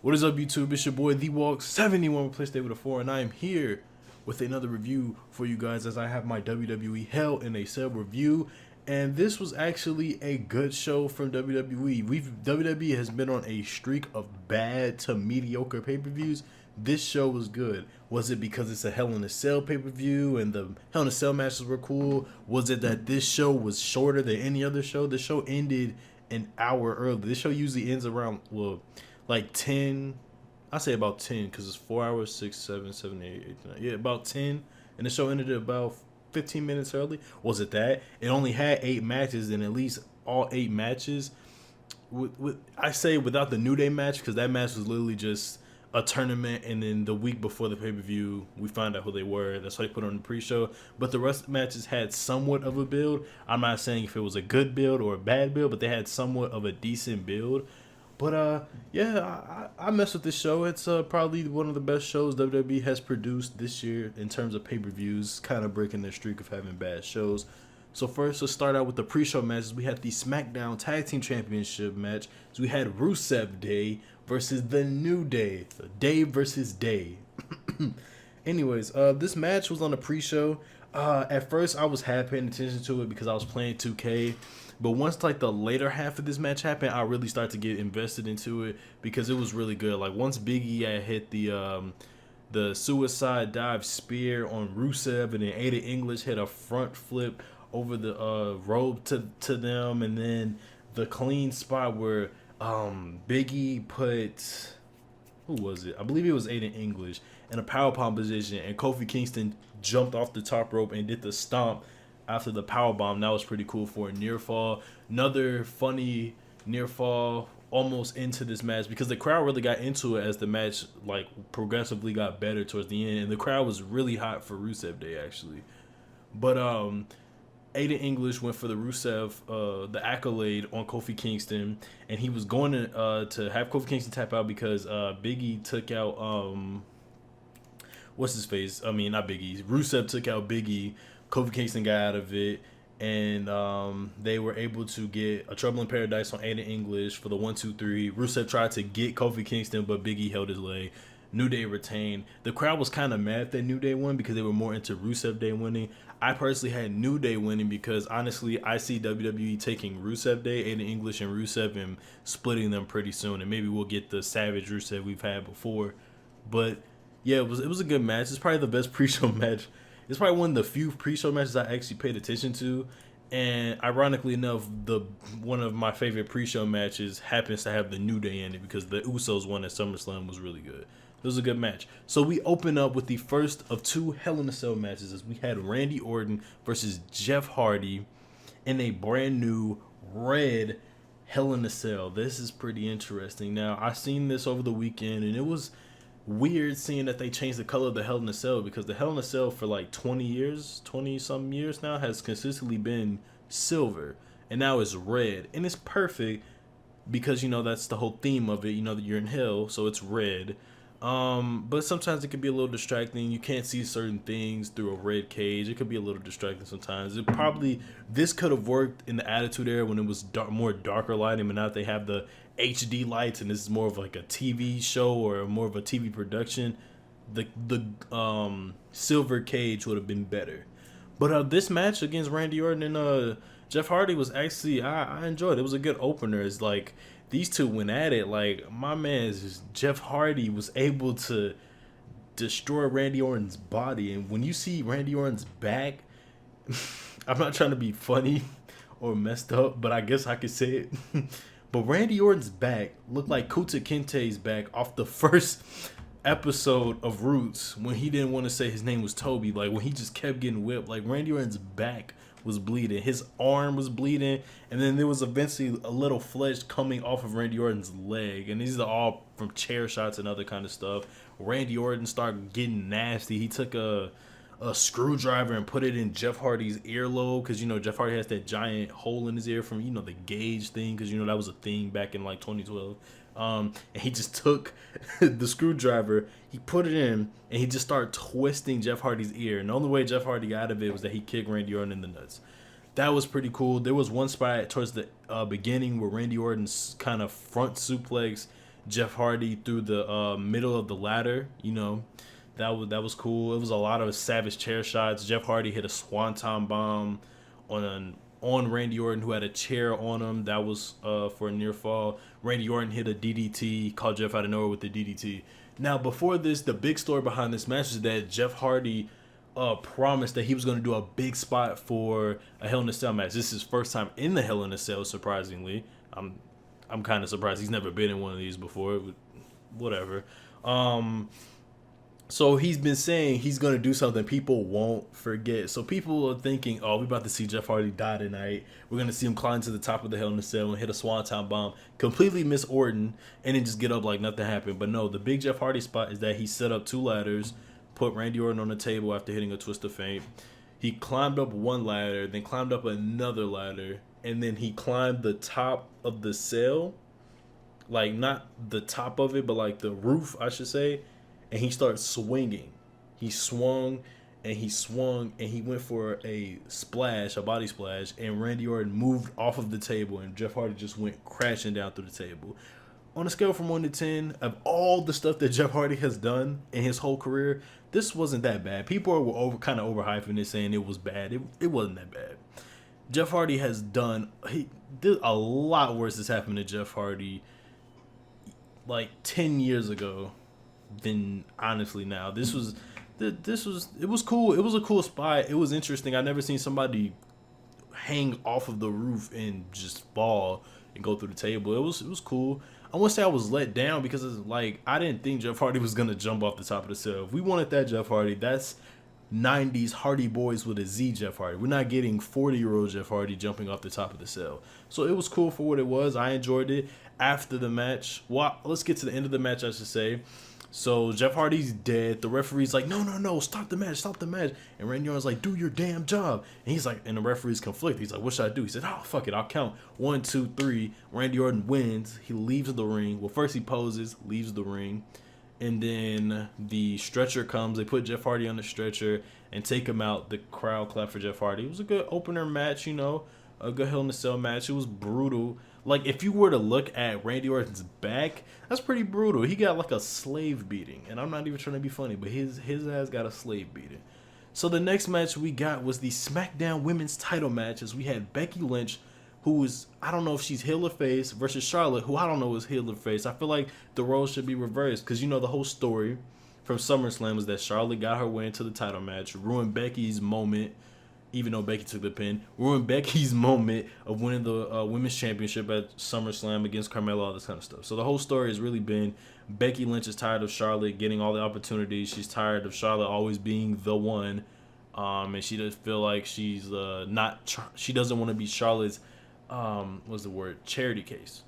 What is up, YouTube? It's your boy The Walk 71 replaced with a 4, and I am here with another review for you guys as I have my WWE Hell in a Cell review. And this was actually a good show from WWE. WWE has been on a streak of bad to mediocre pay-per-views. This show was good. Was it because it's a Hell in a Cell pay-per-view and the Hell in a Cell matches were cool? Was it that this show was shorter than any other show? The show ended an hour early. This show usually ends around, well, like 10. I say about 10 because it's 4 hours, 6, 7, 7, 8, 8, 9. Yeah, about 10. And the show ended about 15 minutes early. Was it that? It only had 8 matches, and at least all 8 matches, I say without the New Day match, because that match was literally just a tournament, and then the week before the pay-per-view, we found out who they were. That's why they put on the pre-show. But the rest of the matches had somewhat of a build. I'm not saying if it was a good build or a bad build, but they had somewhat of a decent build. But yeah, I mess with this show. It's probably one of the best shows WWE has produced this year in terms of pay-per-views, kind of breaking their streak of having bad shows. So first, let's start out with the pre-show matches. We had the SmackDown Tag Team Championship match. So we had Rusev Day versus the New Day. So Day versus Day. Anyways, this match was on the pre-show. At first, I was half paying attention to it because I was playing 2K. But once like the later half of this match happened, I really started to get invested into it because it was really good. Like once Big E had hit the suicide dive spear on Rusev, and then Aiden English hit a front flip over the rope to them, and then the clean spot where Big E put, who was it? I believe it was Aiden English in a powerbomb position, and Kofi Kingston jumped off the top rope and did the stomp after the power bomb. That was pretty cool for a near fall. Another funny near fall almost into this match because the crowd really got into it as the match like progressively got better towards the end, and the crowd was really hot for Rusev Day actually. But Aiden English went for the Rusev the accolade on Kofi Kingston, and he was going to have Kofi Kingston tap out because Big E took out what's his face? I mean, not Big E. Rusev took out Big E. Kofi Kingston got out of it, and they were able to get a Trouble in Paradise on Aiden English for the 1, 2, 3. Rusev tried to get Kofi Kingston, but Big E held his leg. New Day retained. The crowd was kind of mad that New Day won because they were more into Rusev Day winning. I personally had New Day winning because, honestly, I see WWE taking Rusev Day, Aiden English, and Rusev and splitting them pretty soon, and maybe we'll get the Savage Rusev we've had before. But, yeah, it was a good match. It's probably the best pre-show match. It's probably one of the few pre-show matches I actually paid attention to, and ironically enough, one of my favorite pre-show matches happens to have the New Day in it because the Usos won at SummerSlam was really good. It was a good match. So we open up with the first of 2 Hell in a Cell matches as we had Randy Orton versus Jeff Hardy in a brand new red Hell in a Cell. This is pretty interesting. Now, I seen this over the weekend, and it was weird seeing that they changed the color of the Hell in a Cell because the Hell in a Cell for like 20 some years now has consistently been silver, and now it's red, and it's perfect because, you know, that's the whole theme of it. You know that you're in hell, so it's red. But sometimes it can be a little distracting. You can't see certain things through a red cage. It could be a little distracting sometimes. This could have worked in the Attitude Era when it was more darker lighting, but now that they have the HD lights and this is more of like a TV show or more of a TV production, the silver cage would have been better. But this match against Randy Orton and Jeff Hardy was actually, I enjoyed it. It was a good opener. It's like these two went at it. Like my man Jeff Hardy was able to destroy Randy Orton's body, and when you see Randy Orton's back, I'm not trying to be funny or messed up, but I guess I could say it. But Randy Orton's back looked like Kuta Kinte's back off the first episode of Roots when he didn't want to say his name was Toby. Like when he just kept getting whipped. Like Randy Orton's back was bleeding. His arm was bleeding. And then there was eventually a little flesh coming off of Randy Orton's leg. And these are all from chair shots and other kind of stuff. Randy Orton started getting nasty. He took a screwdriver and put it in Jeff Hardy's earlobe because, you know, Jeff Hardy has that giant hole in his ear from, you know, the gauge thing because, you know, that was a thing back in like 2012. And he just took the screwdriver, he put it in, and he just started twisting Jeff Hardy's ear. And the only way Jeff Hardy got out of it was that he kicked Randy Orton in the nuts. That was pretty cool. There was one spot towards the beginning where Randy Orton's kind of front suplex Jeff Hardy through the middle of the ladder. That was cool. It was a lot of savage chair shots. Jeff Hardy hit a swanton bomb on Randy Orton, who had a chair on him. That was for a near fall. Randy Orton hit a DDT, caught Jeff out of nowhere with the DDT. Now, before this, the big story behind this match is that Jeff Hardy promised that he was going to do a big spot for a Hell in a Cell match. This is his first time in the Hell in a Cell, surprisingly. I'm kind of surprised he's never been in one of these before. Whatever. So he's been saying he's going to do something people won't forget. So people are thinking, oh, we're about to see Jeff Hardy die tonight. We're going to see him climb to the top of the Hell in a Cell and hit a swanton bomb, completely miss Orton, and then just get up like nothing happened. But no, the big Jeff Hardy spot is that he set up 2 ladders, put Randy Orton on the table after hitting a twist of fate. He climbed up one ladder, then climbed up another ladder, and then he climbed the top of the cell. Like, not the top of it, but like the roof, I should say. And he started swinging. He swung and he swung and he went for a splash, a body splash, and Randy Orton moved off of the table and Jeff Hardy just went crashing down through the table. On a scale from 1 to 10, of all the stuff that Jeff Hardy has done in his whole career, this wasn't that bad. People were kind of overhyping it, saying it was bad. It wasn't that bad. Jeff Hardy has done a lot worse has happened to Jeff Hardy like 10 years ago. Than honestly now. It was cool. It was a cool spot. It was interesting. I never seen somebody hang off of the roof and just fall and go through the table. It was cool. I won't say I was let down because it's like I didn't think Jeff Hardy was gonna jump off the top of the cell. If we wanted that Jeff Hardy, that's 90s Hardy Boys with a Z Jeff Hardy. We're not getting 40-year-old Jeff Hardy jumping off the top of the cell. So it was cool for what it was. I enjoyed it. After the match, well, let's get to the end of the match, I should say. So Jeff Hardy's dead. The referee's like, no, stop the match. And Randy Orton's like, do your damn job. And he's like, and the referee's conflict. He's like, what should I do? He said, oh, fuck it, I'll count 1, 2, 3. Randy Orton wins. He leaves the ring. Well, first he poses, leaves the ring. And then the stretcher comes. They put Jeff Hardy on the stretcher and take him out. The crowd clapped for Jeff Hardy. It was a good opener match, a good Hell in a Cell match. It was brutal. Like, if you were to look at Randy Orton's back, that's pretty brutal. He got like a slave beating. And I'm not even trying to be funny, but his ass got a slave beating. So the next match we got was the SmackDown Women's title match, as we had Becky Lynch, who was, I don't know if she's heel or face, versus Charlotte, who I don't know is heel or face. I feel like the roles should be reversed because, the whole story from SummerSlam was that Charlotte got her way into the title match, ruined Becky's moment, even though Becky took the pin, ruined Becky's moment of winning the Women's Championship at SummerSlam against Carmella, all this kind of stuff. So the whole story has really been Becky Lynch is tired of Charlotte getting all the opportunities. She's tired of Charlotte always being the one, and she does feel like she's she doesn't want to be Charlotte's, charity case.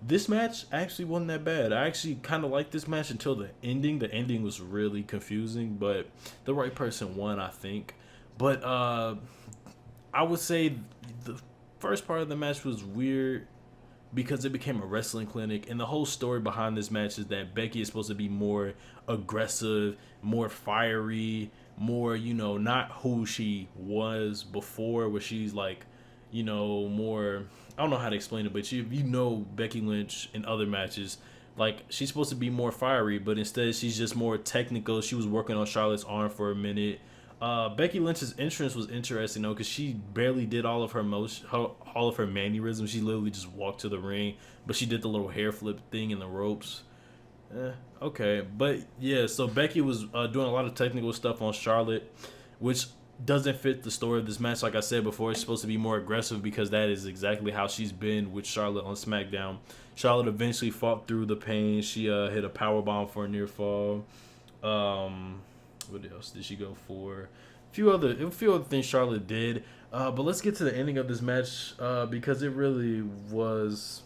This match actually wasn't that bad. I actually kind of liked this match until the ending. The ending was really confusing, but the right person won, I think. But I would say the first part of the match was weird because it became a wrestling clinic. And the whole story behind this match is that Becky is supposed to be more aggressive, more fiery, more, not who she was before, where she's like, more, I don't know how to explain it, but Becky Lynch in other matches, like, she's supposed to be more fiery, but instead she's just more technical. She was working on Charlotte's arm for a minute. Becky Lynch's entrance was interesting though, because she barely did all of her mannerisms. She literally just walked to the ring, but she did the little hair flip thing in the ropes. Okay, but yeah, so Becky was doing a lot of technical stuff on Charlotte, which doesn't fit the story of this match. Like I said before, it's supposed to be more aggressive because that is exactly how she's been with Charlotte on SmackDown. Charlotte eventually fought through the pain. She hit a powerbomb for a near fall. What else did she go for? A few other things Charlotte did. But let's get to the ending of this match because it really was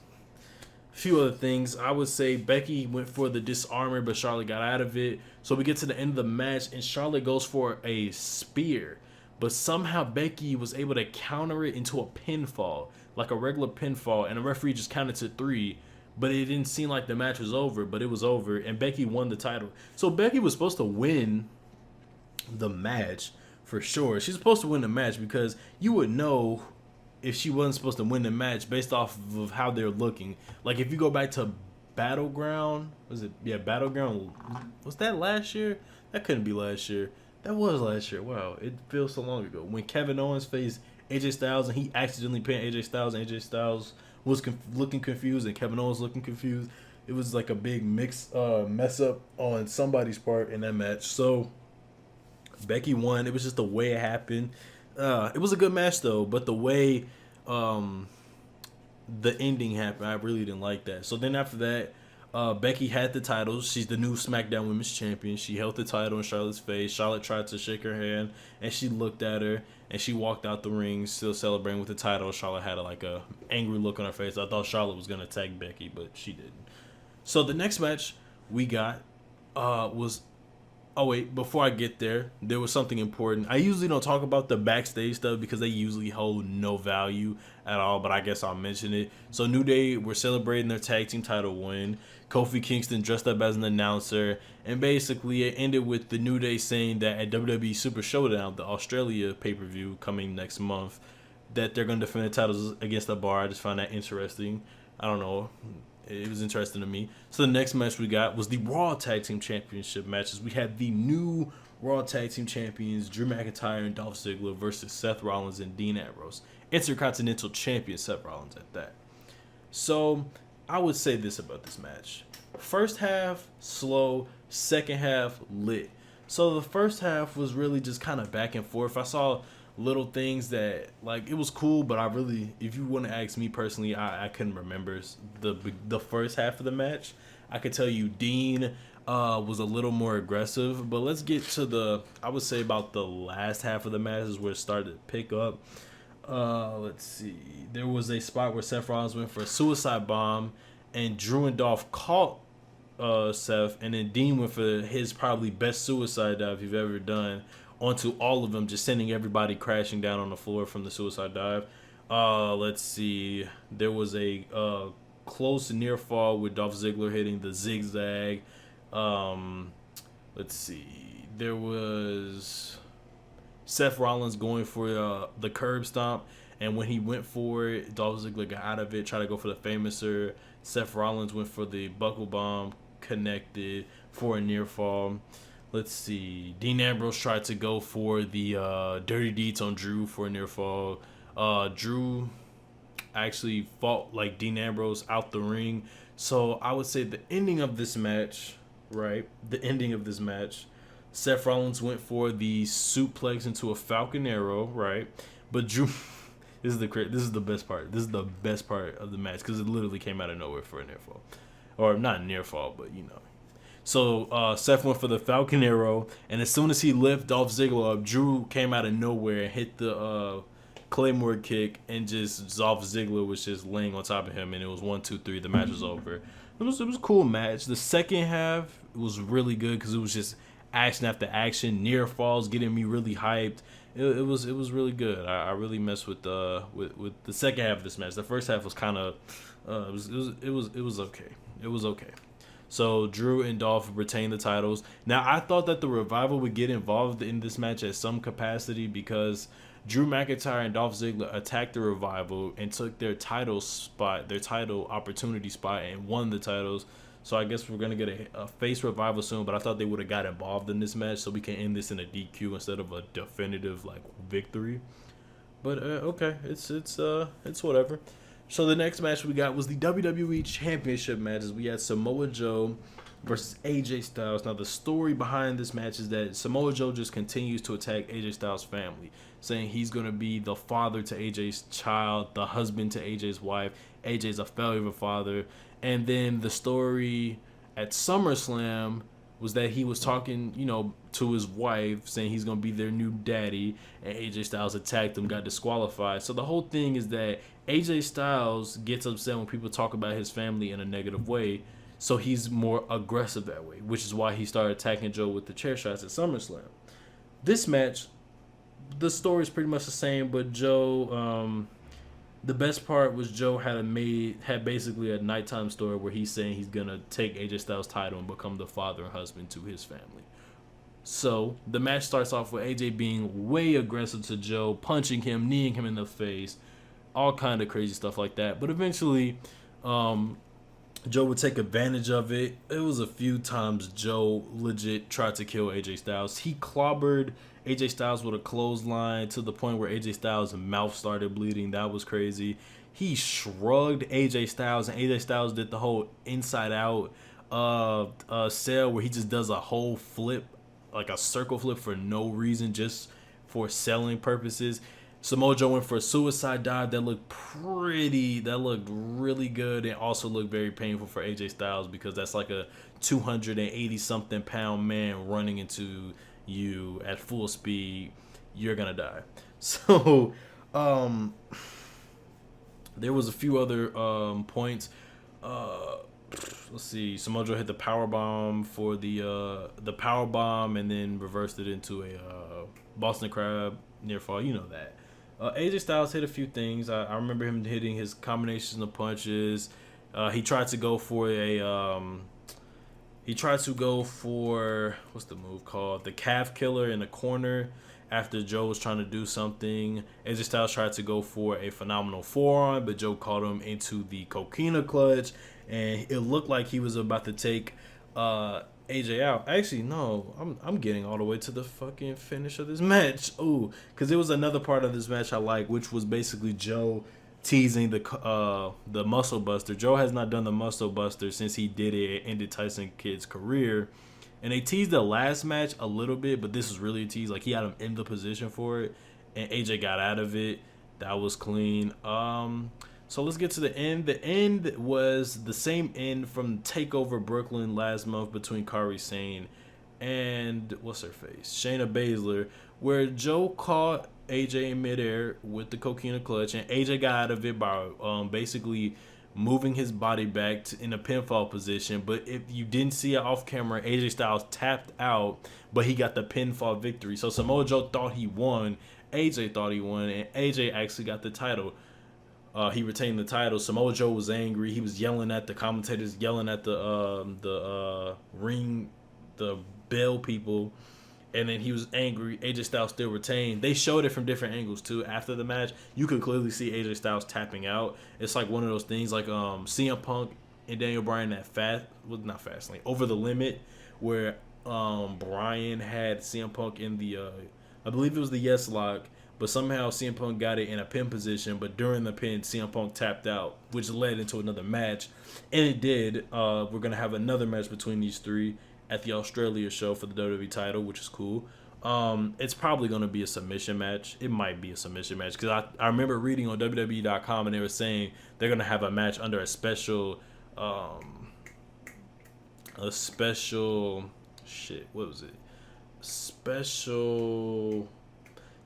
a few other things. I would say Becky went for the disarmer, but Charlotte got out of it. So we get to the end of the match, and Charlotte goes for a spear. But somehow Becky was able to counter it into a pinfall, like a regular pinfall, and the referee just counted to 3. But it didn't seem like the match was over, but it was over, and Becky won the title. So Becky was supposed to win the match for sure. She's supposed to win the match because you would know if she wasn't supposed to win the match based off of how they're looking. Like, if you go back to Battleground. Was it? Yeah, Battleground. Was that last year? That couldn't be last year. That was last year. Wow, it feels so long ago. When Kevin Owens faced AJ Styles and he accidentally pinned AJ Styles, and AJ Styles was looking confused and Kevin Owens looking confused. It was like a big mess up on somebody's part in that match. So Becky won. It was just the way it happened. It was a good match though, but the way the ending happened, I really didn't like that. So then after that, Becky had the titles. She's the new SmackDown Women's Champion. She held the title in Charlotte's face. Charlotte tried to shake her hand, and she looked at her, and she walked out the ring, still celebrating with the title. Charlotte had a angry look on her face. I thought Charlotte was gonna tag Becky, but she didn't. So the next match we got was. Oh wait, before I get there, there was something important. I usually don't talk about the backstage stuff because they usually hold no value at all, but I guess I'll mention it. So New Day were celebrating their tag team title win. Kofi Kingston dressed up as an announcer, and basically it ended with the New Day saying that at WWE Super Showdown, the Australia pay-per-view coming next month, that they're going to defend the titles against the Bar. I just found that interesting. I don't know. It was interesting to me. So the next match we got was the Raw Tag Team Championship matches. We had the new Raw Tag Team Champions, Drew McIntyre and Dolph Ziggler versus Seth Rollins and Dean Ambrose. Intercontinental Champion Seth Rollins at that. So I would say this about this match. First half, slow. Second half, lit. So the first half was really just kind of back and forth. I saw little things that it was cool, but I really, if you want to ask me personally, I couldn't remember the first half of the match. I could tell you Dean was a little more aggressive, but let's get to I would say about the last half of the match is where it started to pick up. Let's see, there was a spot where Seth Rollins went for a suicide bomb, and Drew and Dolph caught Seth, and then Dean went for his probably best suicide dive you've ever done onto all of them, just sending everybody crashing down on the floor from the suicide dive. Let's see. There was a close near fall with Dolph Ziggler hitting the zigzag. Let's see. There was Seth Rollins going for the curb stomp, and when he went for it, Dolph Ziggler got out of it, tried to go for the famouser. Seth Rollins went for the buckle bomb, connected for a near fall. Let's see. Dean Ambrose tried to go for the dirty deeds on Drew for a near fall. Drew actually fought Dean Ambrose out the ring. So I would say the ending of this match, right? The ending of this match, Seth Rollins went for the suplex into a Falcon Arrow, right? But Drew, this is the best part. This is the best part of the match because it literally came out of nowhere for a near fall, or not near fall, but you know. So Seth went for the Falcon Arrow, and as soon as he lifted Dolph Ziggler up, Drew came out of nowhere and hit the Claymore kick, and just Dolph Ziggler was just laying on top of him, and it was 1, 2, 3. The match was over. It was a cool match. The second half was really good because it was just action after action, near falls, getting me really hyped. It was really good. I really messed with the second half of this match. The first half was kind of it was okay. It was okay. So Drew and Dolph retained the titles. Now I thought that the Revival would get involved in this match at some capacity because Drew McIntyre and Dolph Ziggler attacked the Revival and took their title opportunity spot, and won the titles. So I guess we're going to get a face Revival soon, but I thought they would have got involved in this match so we can end this in a DQ instead of a definitive victory. But okay, it's whatever. So the next match we got was the WWE Championship matches. We had Samoa Joe versus AJ Styles. Now the story behind this match is that Samoa Joe just continues to attack AJ Styles' family, saying he's going to be the father to AJ's child, the husband to AJ's wife. AJ's a failure of a father. And then the story at SummerSlam was that he was talking, to his wife, saying he's going to be their new daddy, and AJ Styles attacked him, got disqualified. So the whole thing is that AJ Styles gets upset when people talk about his family in a negative way, so he's more aggressive that way, which is why he started attacking Joe with the chair shots at SummerSlam. This match, the story is pretty much the same, but Joe, the best part was Joe had basically a nighttime story where he's saying he's going to take AJ Styles' title and become the father and husband to his family. So the match starts off with AJ being way aggressive to Joe, punching him, kneeing him in the face, all kind of crazy stuff like that. But eventually, Joe would take advantage of it. It was a few times Joe legit tried to kill AJ Styles. He clobbered AJ Styles with a clothesline to the point where AJ Styles' mouth started bleeding. That was crazy. He shrugged AJ Styles, and AJ Styles did the whole inside out sell where he just does a whole flip, like a circle flip for no reason, just for selling purposes. Samoa Joe went for a suicide dive that looked really good, and also looked very painful for AJ Styles because that's like a 280 something pound man running into you at full speed. You're gonna die. So, there was a few other points. Let's see. Samoa Joe hit the power bomb for the power bomb, and then reversed it into a Boston Crab near fall. You know that. AJ Styles hit a few things. I remember him hitting his combinations of punches. He tried to go for what's the move called? The calf killer in the corner after Joe was trying to do something. AJ Styles tried to go for a phenomenal forearm, but Joe caught him into the coquina clutch, and it looked like he was about to take AJ out. Actually, no, I'm getting all the way to the fucking finish of this match. Ooh, because it was another part of this match I like, which was basically Joe teasing the Muscle Buster. Joe has not done the Muscle Buster since he did it. It ended Tyson Kidd's career. And they teased the last match a little bit, but this was really a tease. Like, he had him in the position for it, and AJ got out of it. That was clean. So let's get to the end. The end was the same end from TakeOver Brooklyn last month between Kairi Sane and what's her face, Shayna Baszler, where Joe caught AJ in midair with the coquina clutch, and AJ got out of it by basically moving his body back in a pinfall position. But if you didn't see it off camera, AJ Styles tapped out, but he got the pinfall victory. So Samoa Joe thought he won, AJ thought he won, and AJ actually got the title. He retained the title. Samoa Joe was angry. He was yelling at the commentators, yelling at the ring, the bell people, and then he was angry. AJ Styles still retained. They showed it from different angles too. After the match, you could clearly see AJ Styles tapping out. It's like one of those things, like CM Punk and Daniel Bryan at Over the Limit, where Bryan had CM Punk in the I believe it was the Yes Lock. But somehow CM Punk got it in a pin position. But during the pin, CM Punk tapped out, which led into another match. And it did. We're going to have another match between these three at the Australia show for the WWE title, which is cool. It's probably going to be a submission match. It might be a submission match. Because I remember reading on WWE.com, and they were saying they're going to have a match under a special... Shit, what was it?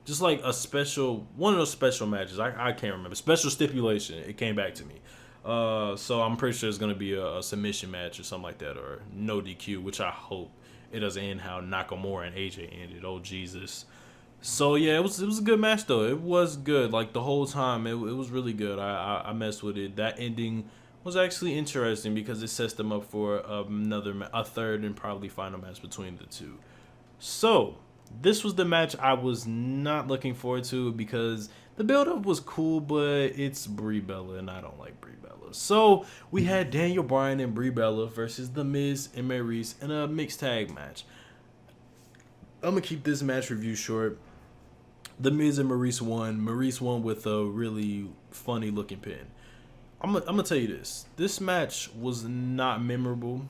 Just like a special, one of those special matches. I can't remember. Special stipulation. It came back to me. So I'm pretty sure it's going to be a submission match or something like that, or no DQ, which I hope it doesn't end how Nakamura and AJ ended. Oh, Jesus. So, yeah, it was a good match, though. It was good. Like, the whole time, it was really good. I messed with it. That ending was actually interesting because it sets them up for a third and probably final match between the two. So... this was the match I was not looking forward to because the build-up was cool, but it's Brie Bella, and I don't like Brie Bella. So we had Daniel Bryan and Brie Bella versus The Miz and Maryse in a mixed tag match. I'm going to keep this match review short. The Miz and Maryse won. Maryse won with a really funny-looking pin. I'm gonna tell you this. This match was not memorable.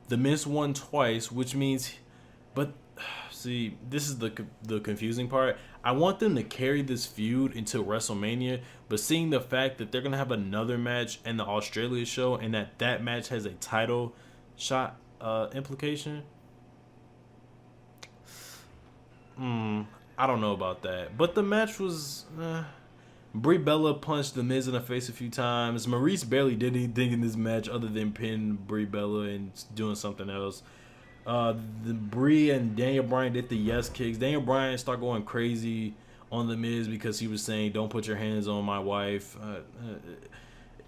The Miz won twice, which means, but see, this is the confusing part. I want them to carry this feud into WrestleMania, but seeing the fact that they're gonna have another match in the Australia show, and that match has a title shot implication. I don't know about that, but the match was. Brie Bella punched The Miz in the face a few times. Maryse barely did anything in this match other than pin Brie Bella and doing something else. The Brie and Daniel Bryan did the yes kicks. Daniel Bryan started going crazy on The Miz because he was saying, "Don't put your hands on my wife."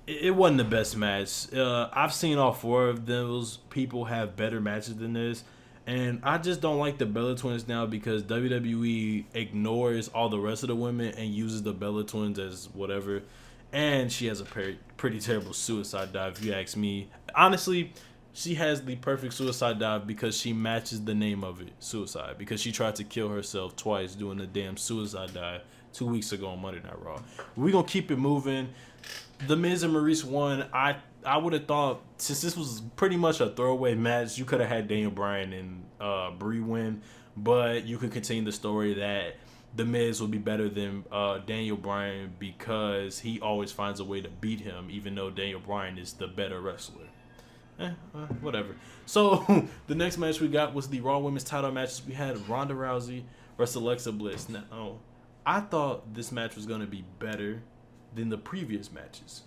It wasn't the best match. I've seen all four of those people have better matches than this. And I just don't like the Bella Twins now because WWE ignores all the rest of the women and uses the Bella Twins as whatever. and she has a pretty terrible suicide dive, if you ask me. Honestly, she has the perfect suicide dive because she matches the name of it, suicide. Because she tried to kill herself twice doing the damn suicide dive 2 weeks ago on Monday Night Raw. We're gonna keep it moving. The Miz and Maurice won. I would have thought, since this was pretty much a throwaway match, you could have had Daniel Bryan and Brie win, but you could continue the story that the Miz will be better than Daniel Bryan because he always finds a way to beat him, even though Daniel Bryan is the better wrestler. Whatever. So the next match we got was the Raw Women's Title matches. We had Ronda Rousey versus Alexa Bliss. Now, I thought this match was going to be better than the previous matches.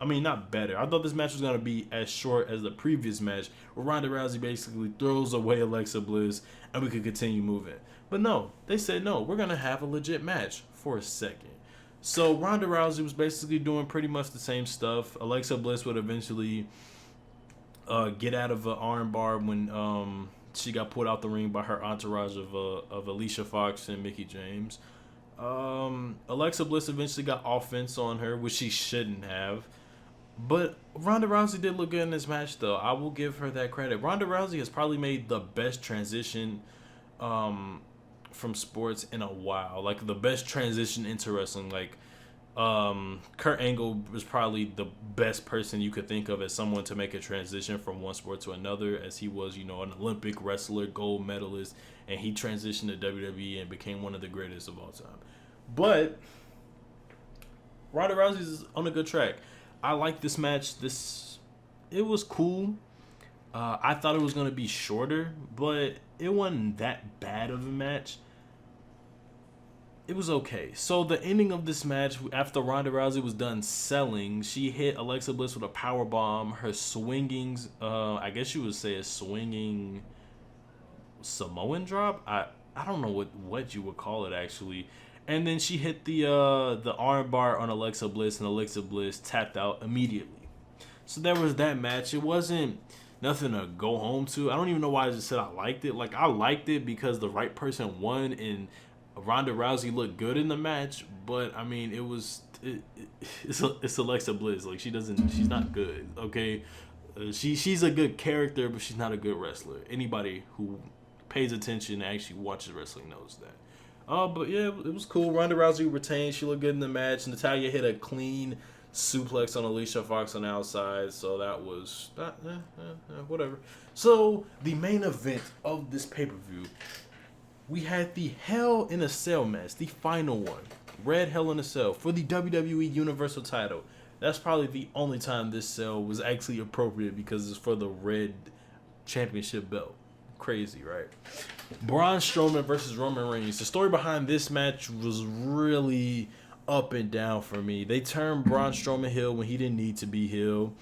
I mean, not better. I thought this match was going to be as short as the previous match, where Ronda Rousey basically throws away Alexa Bliss and we could continue moving. But no, they said, no, we're going to have a legit match for a second. So Ronda Rousey was basically doing pretty much the same stuff. Alexa Bliss would eventually get out of an armbar when she got pulled out the ring by her entourage of Alicia Fox and Mickie James. Alexa Bliss eventually got offense on her, which she shouldn't have. But Ronda Rousey did look good in this match, though. I will give her that credit. Ronda Rousey has probably made the best transition from sports in a while. Like, the best transition into wrestling. Like, Kurt Angle was probably the best person you could think of as someone to make a transition from one sport to another, as he was, an Olympic wrestler, gold medalist, and he transitioned to WWE and became one of the greatest of all time. But Ronda Rousey is on a good track. I like this match. It was cool. I thought it was going to be shorter, but it wasn't that bad of a match. It was okay. So the ending of this match, after Ronda Rousey was done selling, she hit Alexa Bliss with a power bomb. Her swinging, I guess you would say a swinging Samoan drop. I don't know what you would call it actually. And then she hit the arm bar on Alexa Bliss, and Alexa Bliss tapped out immediately. So there was that match. It wasn't nothing to go home to. I don't even know why I just said I liked it. Like, I liked it because the right person won, and Ronda Rousey looked good in the match. But I mean, it's Alexa Bliss. Like, she's not good. Okay, she's a good character, but she's not a good wrestler. Anybody who pays attention and actually watches wrestling knows that. But yeah, it was cool. Ronda Rousey retained. She looked good in the match. Natalya hit a clean suplex on Alicia Fox on the outside. So that was whatever. So the main event of this pay-per-view, we had the Hell in a Cell match, the final one. Red Hell in a Cell for the WWE Universal title. That's probably the only time this cell was actually appropriate because it's for the Red Championship belt. Crazy, right? Braun Strowman versus Roman Reigns. The story behind this match was really up and down for me. They turned Braun Strowman heel when he didn't need to be heel.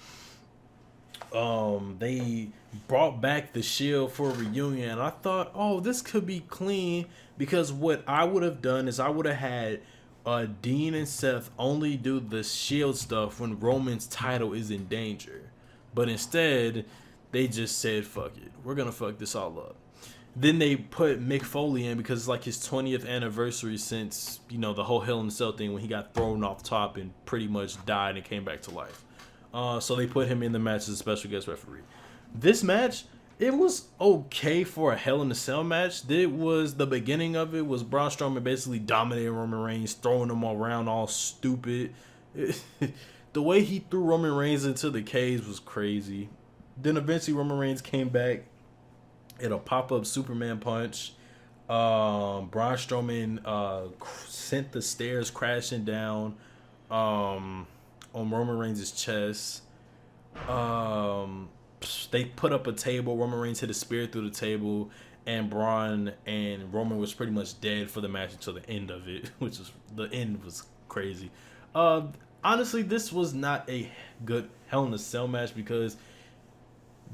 They brought back the Shield for a reunion, and I thought, oh, this could be clean, because what I would have done is I would have had Dean and Seth only do the Shield stuff when Roman's title is in danger. But instead, they just said, fuck it. We're going to fuck this all up. Then they put Mick Foley in because it's like his 20th anniversary since, the whole Hell in a Cell thing when he got thrown off top and pretty much died and came back to life. So they put him in the match as a special guest referee. This match, it was okay for a Hell in a Cell match. The beginning of it was Braun Strowman basically dominating Roman Reigns, throwing him around all stupid. The way he threw Roman Reigns into the cage was crazy. Then eventually Roman Reigns came back in a pop-up Superman punch. Braun Strowman sent the stairs crashing down on Roman Reigns' chest. They put up a table. Roman Reigns hit a spear through the table, and Braun and Roman was pretty much dead for the match until the end of it, the end was crazy. Honestly, this was not a good Hell in a Cell match because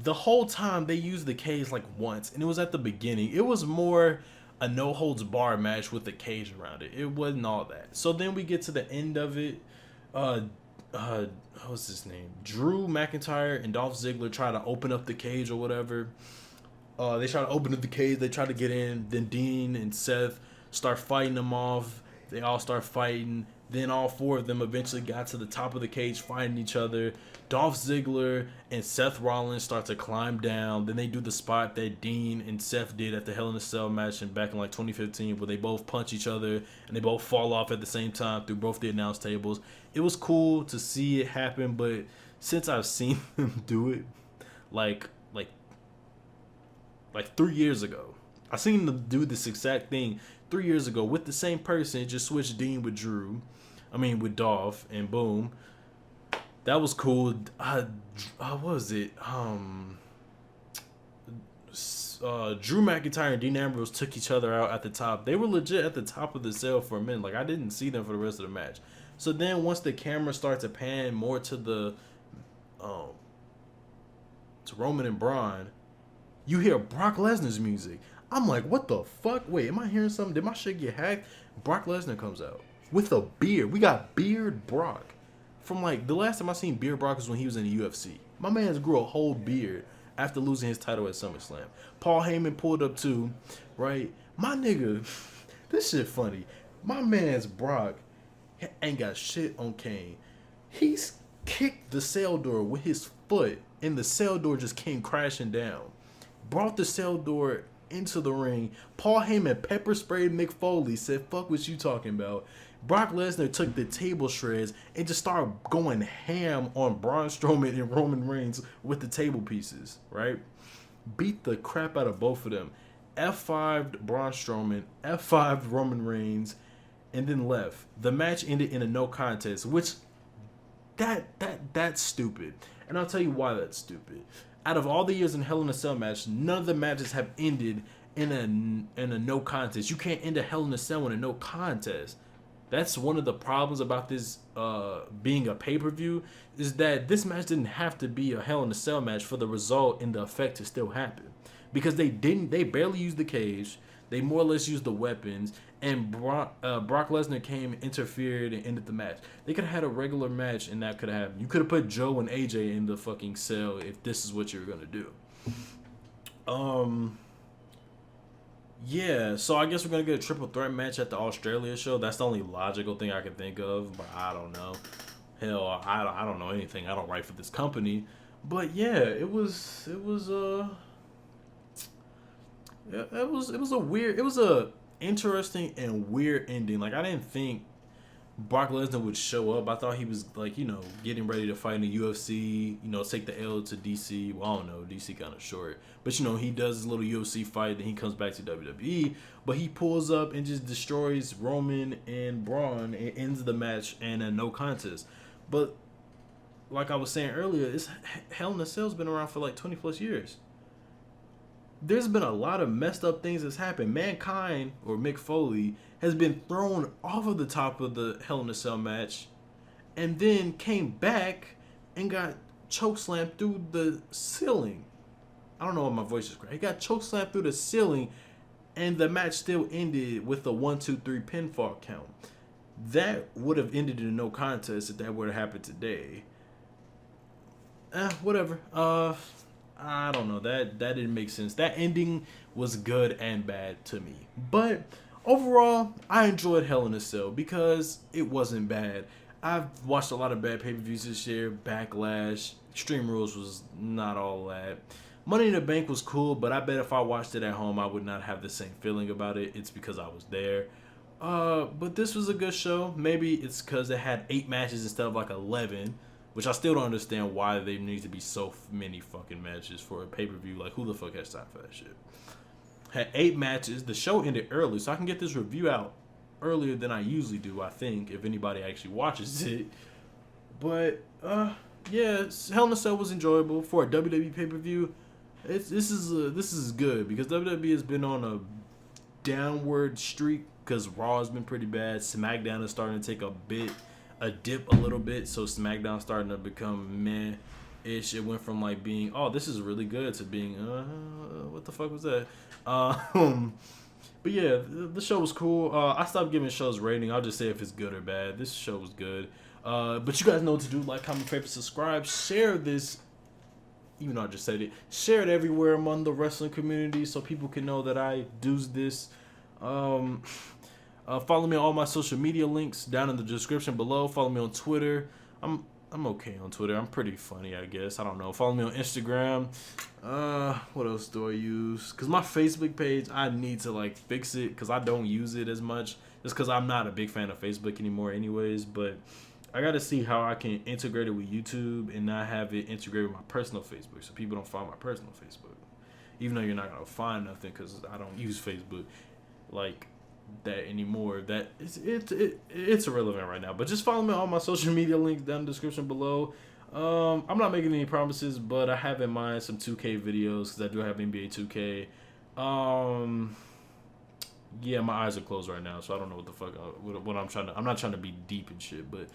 the whole time they used the cage like once, and it was at the beginning. It was more a no holds bar match with the cage around it. It wasn't all that. So then we get to the end of it. What's his name? Drew McIntyre and Dolph Ziggler try to open up the cage or whatever. They try to open up the cage. They try to get in. Then Dean and Seth start fighting them off. They all start fighting. Then all four of them eventually got to the top of the cage fighting each other. Dolph Ziggler and Seth Rollins start to climb down. Then they do the spot that Dean and Seth did at the Hell in a Cell match back in like 2015, where they both punch each other and they both fall off at the same time through both the announce tables. It was cool to see it happen, but since I've seen them do it like 3 years ago, I seen them do this exact thing 3 years ago with the same person, just switched Dean with with Dolph, and boom. That was cool. What was it? Drew McIntyre and Dean Ambrose took each other out at the top. They were legit at the top of the cell for a minute. Like, I didn't see them for the rest of the match. So then once the camera starts to pan more to the to Roman and Braun, you hear Brock Lesnar's music. I'm like, what the fuck? Wait, am I hearing something? Did my shit get hacked? Brock Lesnar comes out with a beard. We got Beard Brock. From like, the last time I seen Beard Brock was when he was in the UFC. My man's grew a whole beard after losing his title at SummerSlam. Paul Heyman pulled up too, right? My nigga, this shit funny. My man's Brock ain't got shit on Kane. He's kicked the cell door with his foot, and the cell door just came crashing down. Brought the cell door into the ring. Paul Heyman pepper sprayed Mick Foley, said, fuck what you talking about. Brock Lesnar took the table shreds and just started going ham on Braun Strowman and Roman Reigns with the table pieces, right? Beat the crap out of both of them. F5'd Braun Strowman, F5'd Roman Reigns, and then left. The match ended in a no contest, which that's stupid. And I'll tell you why that's stupid. Out of all the years in Hell in a Cell match, none of the matches have ended in a no contest. You can't end a Hell in a Cell in a no contest. That's one of the problems about this being a pay-per-view, is that this match didn't have to be a Hell in a Cell match for the result and the effect to still happen. Because they barely used the cage, they more or less used the weapons, and Brock Lesnar came, interfered, and ended the match. They could have had a regular match and that could have happened. You could have put Joe and AJ in the fucking cell if this is what you were going to do. Yeah, so I guess we're going to get a triple threat match at the Australia show. That's the only logical thing I can think of, but I don't know. Hell, I don't know anything. I don't write for this company. But yeah, it was a interesting and weird ending. Like, I didn't think Brock Lesnar would show up. I thought he was, like, getting ready to fight in the UFC, take the L to DC. Well, I don't know, DC kind of short. But, he does his little UFC fight, then he comes back to WWE. But he pulls up and just destroys Roman and Braun and ends the match in a no contest. But, like I was saying earlier, Hell in a Cell's been around for like 20 plus years. There's been a lot of messed up things that's happened. Mankind, or Mick Foley, has been thrown off of the top of the Hell in a Cell match and then came back and got chokeslammed through the ceiling. I don't know if my voice is great. He got chokeslammed through the ceiling and the match still ended with a 1-2-3 pinfall count. That would have ended in a no contest if that would have happened today. Whatever. I don't know. That didn't make sense. That ending was good and bad to me. But overall, I enjoyed Hell in a Cell because it wasn't bad. I've watched a lot of bad pay-per-views this year. Backlash, Extreme Rules was not all that. Money in the Bank was cool, but I bet if I watched it at home, I would not have the same feeling about it. It's because I was there. But this was a good show. Maybe it's because it had 8 matches instead of like 11. Which I still don't understand why they need to be so many fucking matches for a pay-per-view. Like, who the fuck has time for that shit? Had 8 matches. The show ended early, so I can get this review out earlier than I usually do, I think, if anybody actually watches it. But, yeah, Hell in a Cell was enjoyable. For a WWE pay-per-view, this is good, because WWE has been on a downward streak, because Raw has been pretty bad. SmackDown is starting to take a dip a little bit, so SmackDown starting to become meh-ish. It went from like being, oh, this is really good, to being, what the fuck was that? But yeah, the show was cool. I stopped giving shows rating. I'll just say if it's good or bad. This show was good. But you guys know what to do. Like, comment, favorite, subscribe, share this. Even though I just said it, share it everywhere among the wrestling community so people can know that I do this. Follow me on all my social media links down in the description below. Follow me on Twitter. I'm okay on Twitter. I'm pretty funny, I guess. I don't know. Follow me on Instagram. What else do I use? Cause my Facebook page, I need to like fix it, cause I don't use it as much. Just cause I'm not a big fan of Facebook anymore, anyways. But I gotta see how I can integrate it with YouTube and not have it integrated with my personal Facebook, so people don't find my personal Facebook. Even though you're not gonna find nothing, cause I don't use Facebook like that anymore. That it's irrelevant right now. But just follow me on all my social media links down in the description below. I'm not making any promises, but I have in mind some 2K videos, because I do have NBA 2K. Yeah, my eyes are closed right now, so I don't know what the fuck what I'm trying to. I'm not trying to be deep and shit, but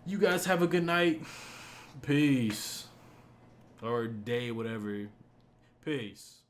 you guys have a good night. Peace. Or day, whatever. Peace.